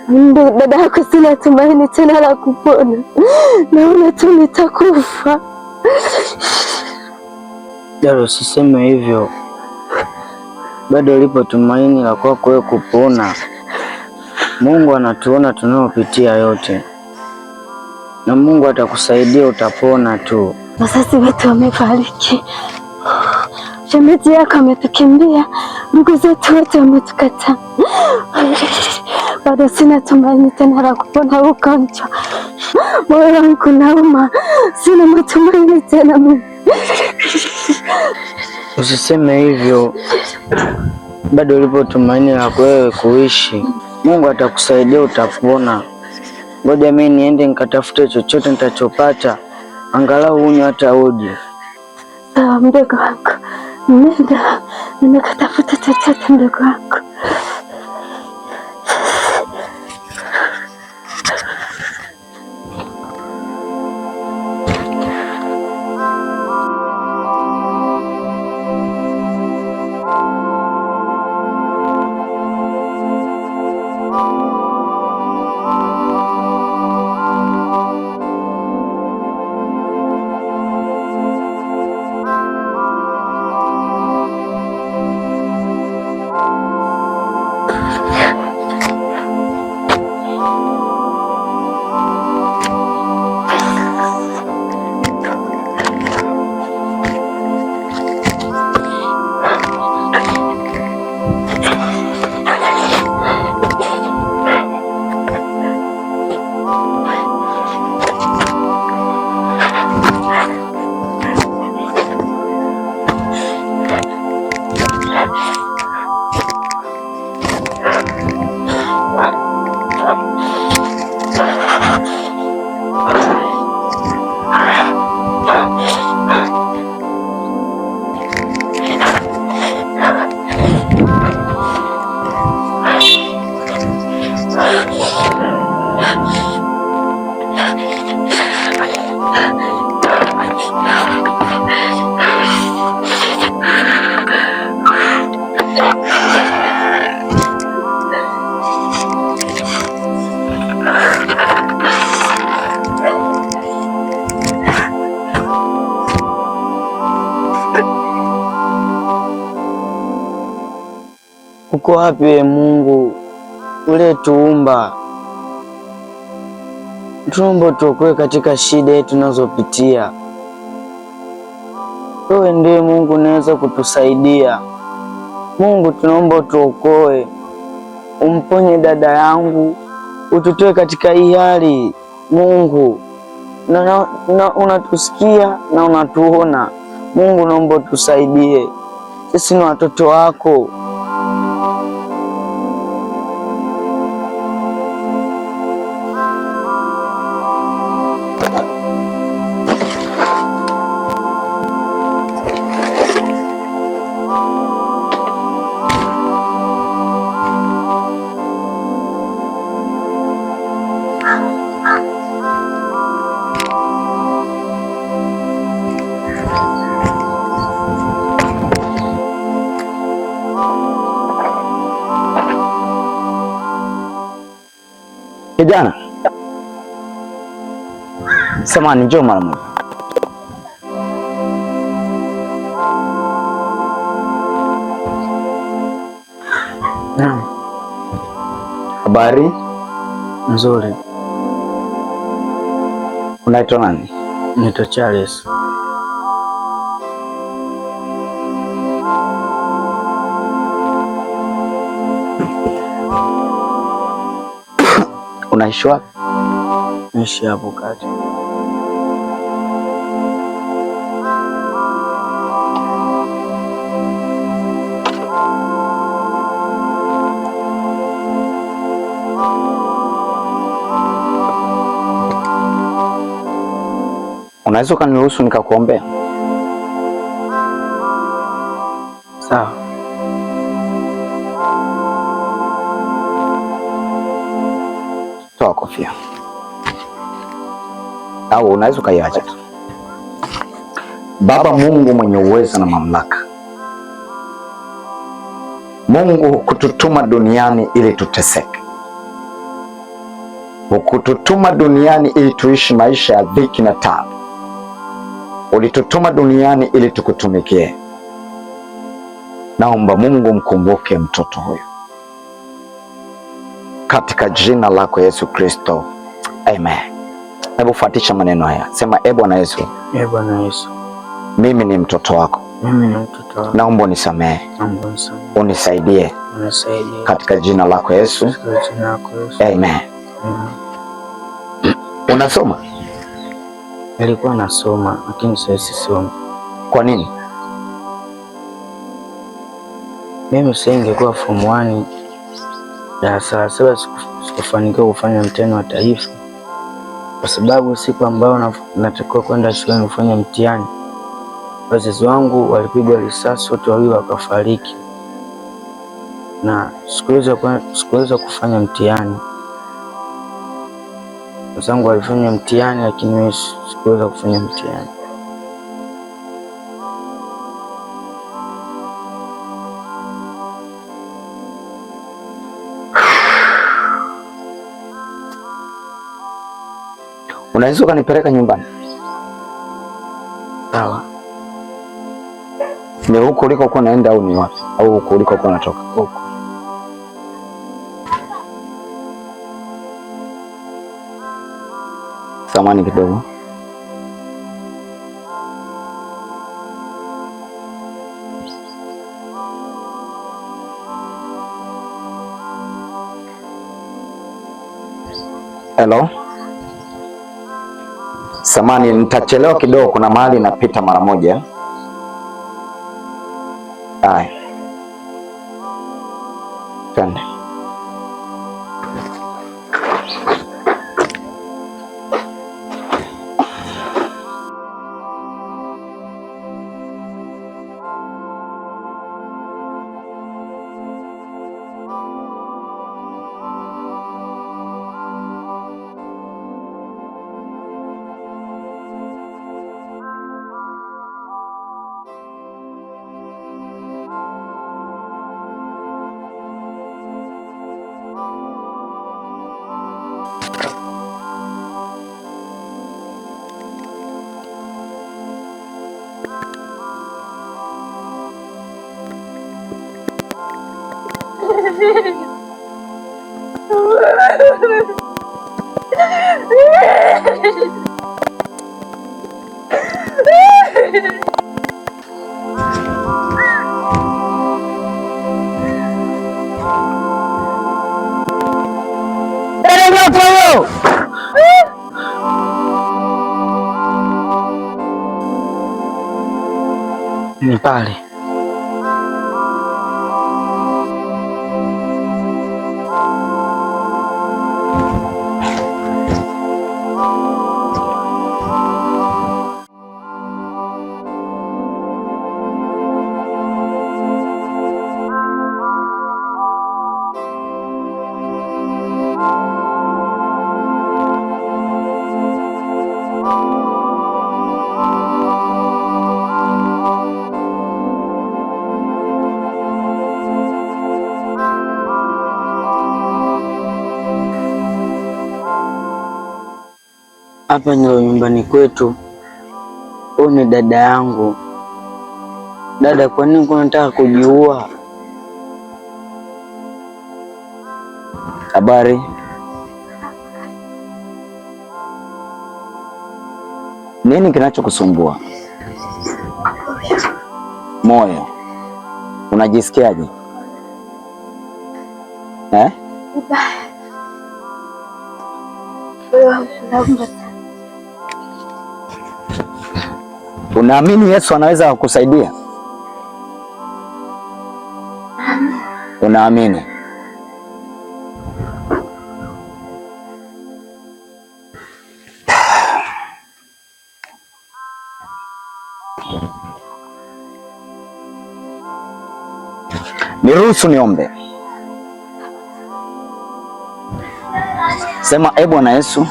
Ndugu dada yako, sina tumaini tena la kupona, naona tu nitakufa. Dada, usiseme hivyo, bado lipo tumaini la kwako wewe kupona. Mungu anatuona tunayopitia yote, na Mungu atakusaidia, utapona tu. Wazazi wetu wamefariki, shemeji yako ametukimbia, ndugu zetu wote wametukataa. Bado sina tumaini tena la kupona ugonjwa. Moyo wangu nauma, sina matumaini tena. Usiseme hivyo, bado lipo tumaini la wewe kuishi. Mungu atakusaidia, utapona. Ngoja mimi niende nikatafute chochote nitachopata, angalau unywe hata uji. Sawa mdogo wangu, nenda nikatafuta chochote mdogo wangu. Uko wapi Mungu uliyetuumba? Tuombe tuokoe katika shida yetu tunazopitia. Wewe ndiye Mungu unaweza kutusaidia. Mungu, tunaomba tuokoe, umponye dada yangu, ututoe katika hii hali. Mungu, na unatusikia na unatuona. Mungu, naomba tusaidie, sisi ni watoto wako. Kijana, samahani, njoo mara moja. Naam. Habari? Nzuri. Unaitwa nani? Naitwa Charles. Unaishi wapi? Naishi hapo kati. Unaweza ukaniruhusu nikakuombea? Sawa. Toa kofia. Au unaweza ukaiacha tu. Baba Mungu mwenye uwezo na mamlaka, Mungu hukututuma duniani ili tuteseke. Hukututuma duniani ili tuishi maisha ya dhiki na taabu. Ulitutuma duniani ili tukutumikie. Naomba Mungu mkumbuke mtoto huyu katika jina lako Yesu Kristo, amen. Hebu fuatisha maneno haya, sema: E Bwana Yesu, E Bwana Yesu, mimi ni mtoto wako, naomba unisamehe, unisaidie katika jina lako Yesu, amen. Unasoma? Nilikuwa nasoma lakini sasa sisoma. Kwa nini? Mimi sasa ningekuwa form 1 darasa la 7 sikufanikiwa kufanya mtihani wa taifa, kwa sababu siku ambayo natakiwa kwenda shule kufanya mtihani, wazazi wangu walipigwa risasi, wote wawili wakafariki, na sikuweza kufanya mtihani. Wenzangu walifanya mtihani lakini mimi sikuweza kufanya mtihani. Unaweza ukanipeleka nyumbani? Sawa. Ni huko ulikokuwa naenda au ni wapi? Au huko ulikokuwa natoka? Huko. Samahani kidogo. Hello? Samahani, nitachelewa kidogo, kuna mahali napita mara moja. Haya. Twende. Ni pale. Hapa ndio nyumbani kwetu. Huyu ni dada yangu. Dada, kwa nini unataka kujiua? Habari? Nini kinachokusumbua? Moyo. Unajisikiaje? Unaamini Yesu anaweza kukusaidia? Unaamini? Niruhusu niombe. Sema: E Bwana Yesu,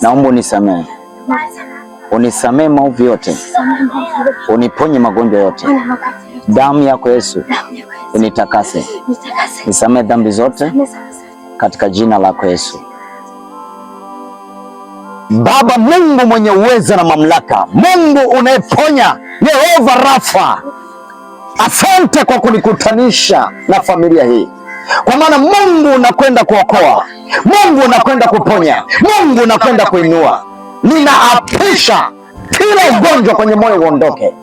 naomba unisamehe. Unisamehe maovu yote, uniponye magonjwa yote, Damu yako Yesu unitakase, nisamehe dhambi zote katika jina lako Yesu. Baba Mungu mwenye uweza na mamlaka, Mungu unayeponya, Yehova Rafa, asante kwa kunikutanisha na familia hii, kwa maana Mungu unakwenda kuokoa, Mungu unakwenda kuponya, Mungu unakwenda kuinua. Ninaapisha kila ugonjwa kwenye moyo uondoke.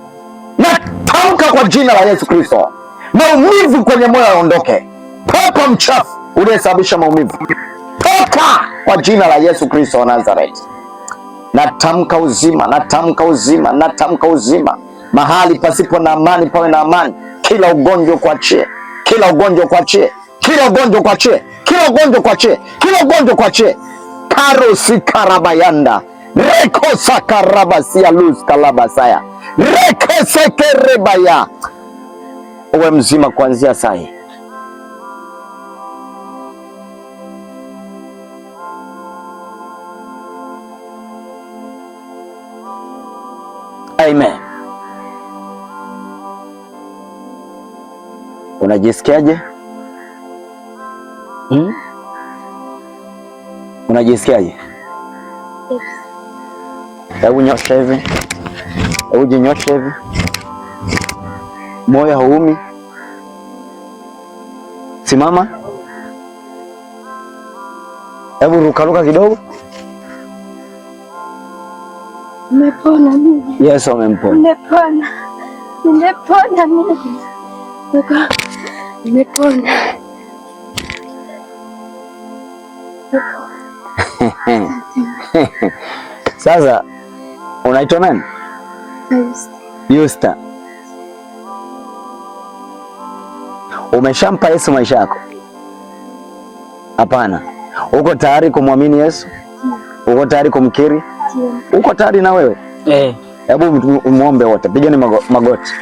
Natamka kwa jina la Yesu Kristo, maumivu kwenye moyo yaondoke. Pepo mchafu uliyesababisha maumivu, toka kwa jina la Yesu Kristo wa Nazareti. Natamka uzima, natamka uzima, natamka uzima. Mahali pasipo na amani pawe na amani. Kila ugonjwa kuachie, kila ugonjwa kuachie, kila ugonjwa kuachie, kila ugonjwa kuachie, kila ugonjwa kuachie. Karosi karabayanda reko sakarabasia luz kalabasaya reke sekerebaya. Uwe mzima kuanzia saa hii. Amen. Unajisikiaje? Unajisikiaje? Hebu nyosha hivi. Hebu jinyosha hivi. Moyo haumi. Simama. Hebu rukaruka kidogo. Nimepona mimi. Yesu amempona. Nimepona. Nimepona mimi. Nimepona. Sasa unaitwa nani? Yusta. Umeshampa Yesu maisha yako? Hapana. Uko tayari kumwamini Yesu? Uko tayari kumkiri? Uko tayari na wewe? Hebu muombe wote. Pigeni magoti.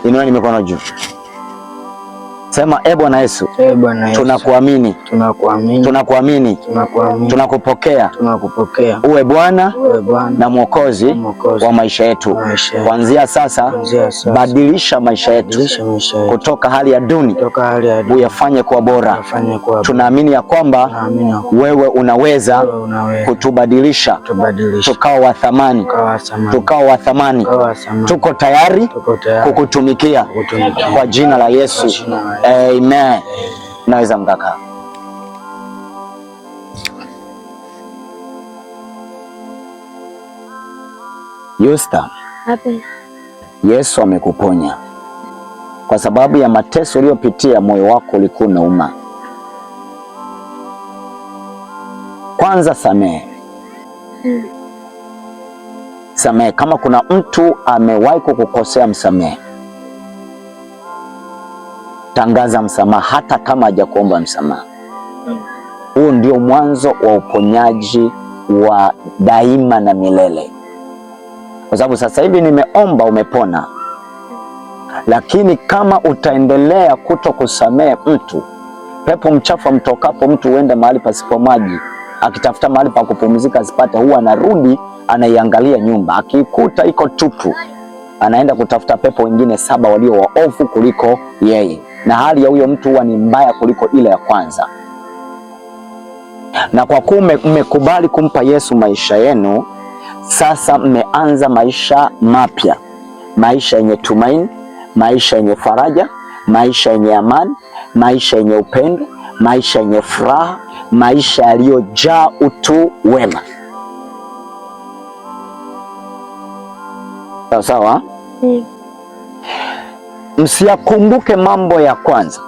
Inueni mikono juu. Sema, Bwana Yesu, tunakuamini, tunakuamini, tunakupokea, uwe Bwana na Mwokozi wa maisha yetu. Kuanzia sasa, badilisha maisha yetu kutoka hali ya duni uyafanye kuwa bora. Tunaamini ya kwamba wewe unaweza kutubadilisha tukawa wa thamani, tukawa wa thamani. Tuko tayari kukutumikia kwa jina la Yesu. Amen. Naweza mkaka. Yusta, Yesu amekuponya kwa sababu ya mateso uliyopitia. Moyo wako ulikuwa unauma. Kwanza samehe. Samehe. Kama kuna mtu amewahi kukukosea, msamehe. Tangaza msamaha hata kama hajakuomba msamaha. Huu ndio mwanzo wa uponyaji wa daima na milele. Kwa sababu sasa hivi nimeomba, umepona. Lakini kama utaendelea kuto kusamehe mtu, pepo mchafu amtokapo mtu huenda mahali pasipo maji, akitafuta mahali pa kupumzika asipate, huwa anarudi anaiangalia nyumba, akikuta iko tupu, anaenda kutafuta pepo wengine 7 walio waovu kuliko yeye, na hali ya huyo mtu huwa ni mbaya kuliko ile ya kwanza. Na kwa kuwa mmekubali kumpa Yesu maisha yenu, sasa mmeanza maisha mapya, maisha yenye tumaini, maisha yenye faraja, maisha yenye amani, maisha yenye upendo, maisha yenye furaha, maisha yaliyojaa utu wema. Sawa sawa? Msiyakumbuke mambo ya kwanza,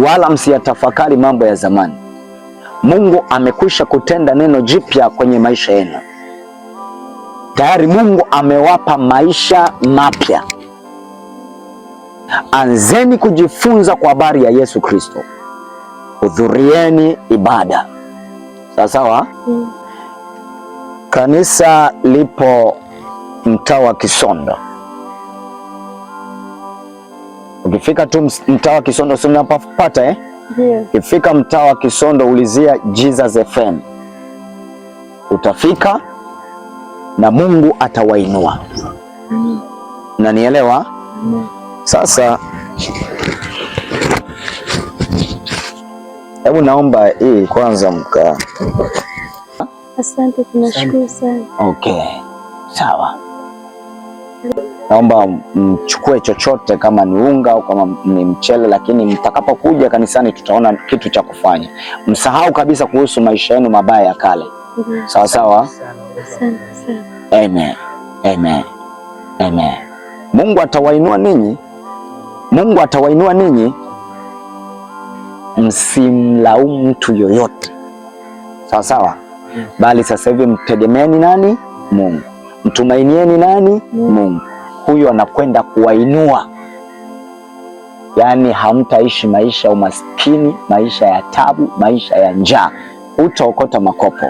wala msiyatafakari mambo ya zamani. Mungu amekwisha kutenda neno jipya kwenye maisha yenu. Tayari Mungu amewapa maisha mapya. Anzeni kujifunza kwa habari ya Yesu Kristo. Hudhurieni ibada. Sawa sawa? Kanisa lipo mtaa wa Kisondo. Ukifika tu mtaa wa Kisondo, si unapapata Ukifika mtaa wa Kisondo, ulizia Jesus FM. Utafika na Mungu atawainua. Unanielewa? Sasa hebu naomba hii kwanza mkaa. Asante, tunashukuru sana. Okay, sawa. Naomba mchukue chochote, kama ni unga au kama ni mchele, lakini mtakapokuja kanisani tutaona kitu cha kufanya. Msahau kabisa kuhusu maisha yenu mabaya ya kale. Sawa sawa? Asante sana. Amen. Amen. Amen. Mungu atawainua ninyi. Mungu atawainua ninyi. Msimlaumu mtu yoyote. Sawa sawa? Bali sasa hivi mtegemeeni nani? Mungu. Mtumainieni nani? Mungu. Huyo anakwenda kuwainua. Yaani hamtaishi maisha ya umaskini, maisha ya tabu, maisha ya njaa. Utaokota makopo.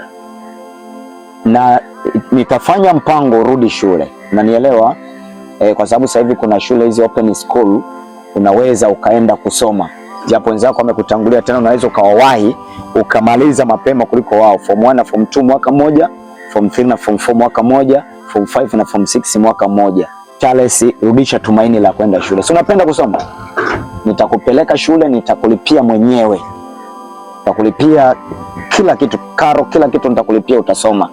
Na nitafanya mpango urudi shule. Unanielewa? Kwa sababu sasa hivi kuna shule hizi open school, unaweza ukaenda kusoma. Japo wenzako wamekutangulia, tena unaweza ukawawahi ukamaliza mapema kuliko wao. Form 1 na Form 2 mwaka mmoja, Form 3 na Form 4 mwaka mmoja, Form 5 na Form 6 mwaka mmoja. Charles, rudisha tumaini la kwenda shule. Si unapenda kusoma? Nitakupeleka shule, nitakulipia mwenyewe. Nitakulipia kila kitu, karo, kila kitu nitakulipia, utasoma.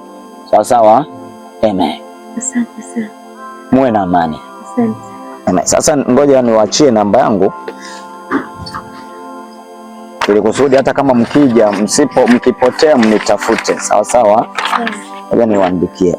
Sawa sawa? Amen. Asante sana. Muwe na amani. Asante. Amen. Sasa ngoja niwaachie namba yangu, ili kusudi hata kama mkija, mkipotea mnitafute. Sawa sawa? Ngoja niwaandikie.